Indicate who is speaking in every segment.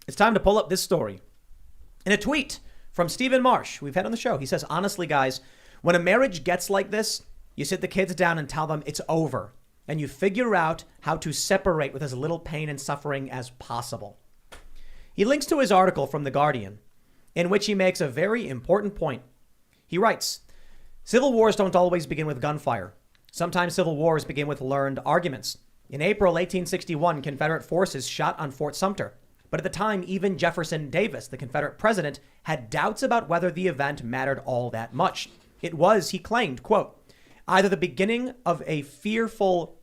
Speaker 1: It's time to pull up this story. In a tweet from Stephen Marsh, we've had on the show, he says, honestly, guys, when a marriage gets like this, you sit the kids down and tell them it's over, and you figure out how to separate with as little pain and suffering as possible. He links to his article from The Guardian, in which he makes a very important point. He writes, civil wars don't always begin with gunfire. Sometimes civil wars begin with learned arguments. In April 1861, Confederate forces shot on Fort Sumter. But at the time, even Jefferson Davis, the Confederate president, had doubts about whether the event mattered all that much. It was, he claimed, quote, either the beginning of a fearful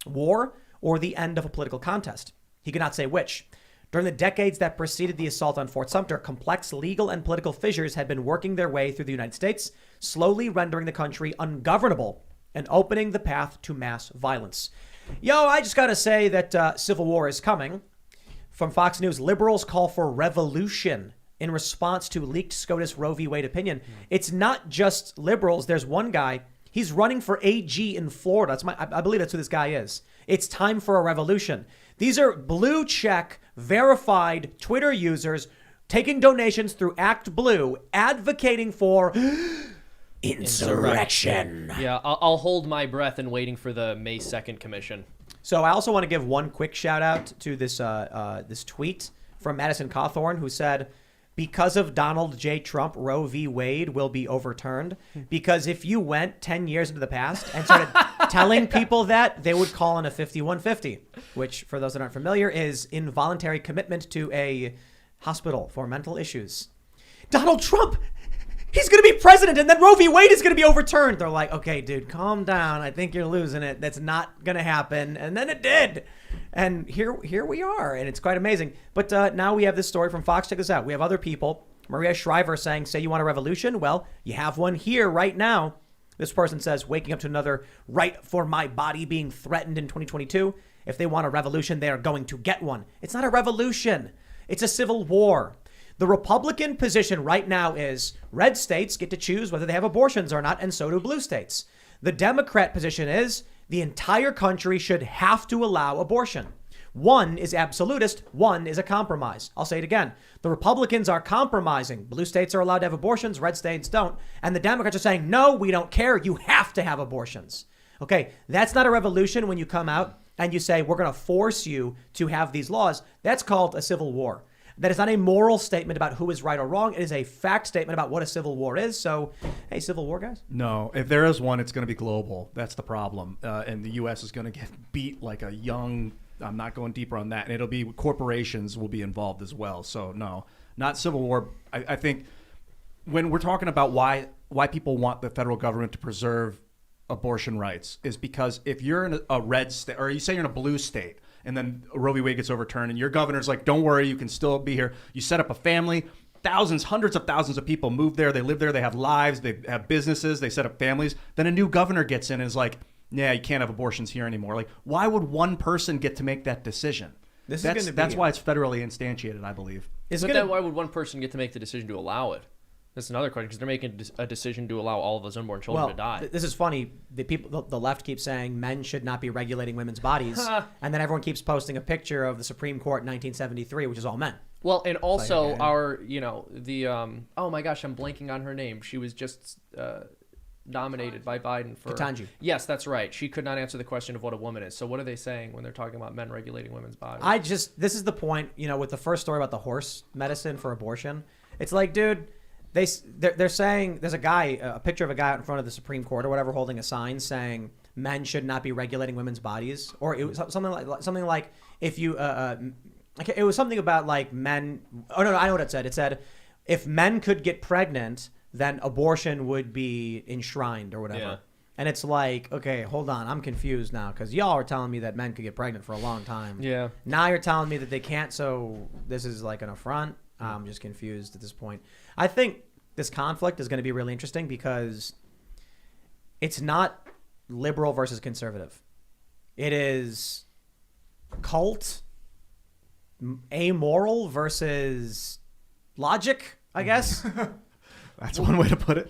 Speaker 1: war or the end of a political contest. He could not say which. During the decades that preceded the assault on Fort Sumter, complex legal and political fissures had been working their way through the United States, slowly rendering the country ungovernable and opening the path to mass violence. Yo, I just got to say that civil war is coming. From Fox News, liberals call for revolution in response to leaked SCOTUS Roe v. Wade opinion. It's not just liberals. There's one guy. He's running for AG in Florida. I believe that's who this guy is. It's time for a revolution. These are blue check, verified Twitter users taking donations through Act Blue, advocating for insurrection.
Speaker 2: Yeah, I'll hold my breath in waiting for the May 2nd commission.
Speaker 1: So I also want to give one quick shout out to this this tweet from Madison Cawthorn, who said, because of Donald J. Trump, Roe v. Wade will be overturned. Because if you went 10 years into the past and started telling people that, they would call in a 5150, which, for those that aren't familiar, is involuntary commitment to a hospital for mental issues. Donald Trump, he's going to be president, and then Roe v. Wade is going to be overturned. They're like, okay, dude, calm down. I think you're losing it. That's not going to happen. And then it did. And here we are, and it's quite amazing. But now we have this story from Fox. Check this out. We have other people. Maria Shriver saying, say you want a revolution? Well, you have one here right now. This person says, waking up to another right for my body being threatened in 2022. If they want a revolution, they are going to get one. It's not a revolution. It's a civil war. The Republican position right now is red states get to choose whether they have abortions or not, and so do blue states. The Democrat position is the entire country should have to allow abortion. One is absolutist, one is a compromise. I'll say it again. The Republicans are compromising. Blue states are allowed to have abortions, red states don't. And the Democrats are saying, no, we don't care. You have to have abortions. Okay, that's not a revolution when you come out and you say, we're going to force you to have these laws. That's called a civil war. That is not a moral statement about who is right or wrong. It is a fact statement about what a civil war is. So, hey, civil war, guys?
Speaker 3: No, if there is one, it's going to be global. That's the problem. And the U.S. is going to get beat like a young, I'm not going deeper on that. And it'll be corporations will be involved as well. So, no, not civil war. I think when we're talking about why people want the federal government to preserve abortion rights is because if you're in a red state, or you say you're in a blue state, and then Roe v. Wade gets overturned, and your governor's like, don't worry, you can still be here. You set up a family. Hundreds of thousands of people move there. They live there. They have lives. They have businesses. They set up families. Then a new governor gets in and is like, yeah, you can't have abortions here anymore. Like, why would one person get to make that decision? That's why it's federally instantiated, I believe.
Speaker 2: Why would one person get to make the decision to allow it? That's another question, because they're making a decision to allow all of those unborn children to die.
Speaker 1: This is funny. The left keeps saying men should not be regulating women's bodies, and then everyone keeps posting a picture of the Supreme Court in 1973, which is all men.
Speaker 2: Well, and also oh my gosh, I'm blanking on her name. She was just nominated by Biden for...
Speaker 1: Ketanji.
Speaker 2: Yes, that's right. She could not answer the question of what a woman is. So what are they saying when they're talking about men regulating women's bodies?
Speaker 1: This is the point, with the first story about the horse medicine for abortion. It's like, dude... They're saying there's a picture of a guy out in front of the Supreme Court or whatever holding a sign saying men should not be regulating women's bodies, or it was something like if you it was something about like men. Oh no, I know what it said. It said if men could get pregnant, then abortion would be enshrined or whatever. Yeah. And it's like, okay, hold on, I'm confused now because y'all are telling me that men could get pregnant for a long time.
Speaker 2: Yeah.
Speaker 1: Now you're telling me that they can't. So this is like an affront. I'm just confused at this point. I think this conflict is going to be really interesting because it's not liberal versus conservative. It is cult, amoral versus logic, I guess.
Speaker 3: That's one way to put it.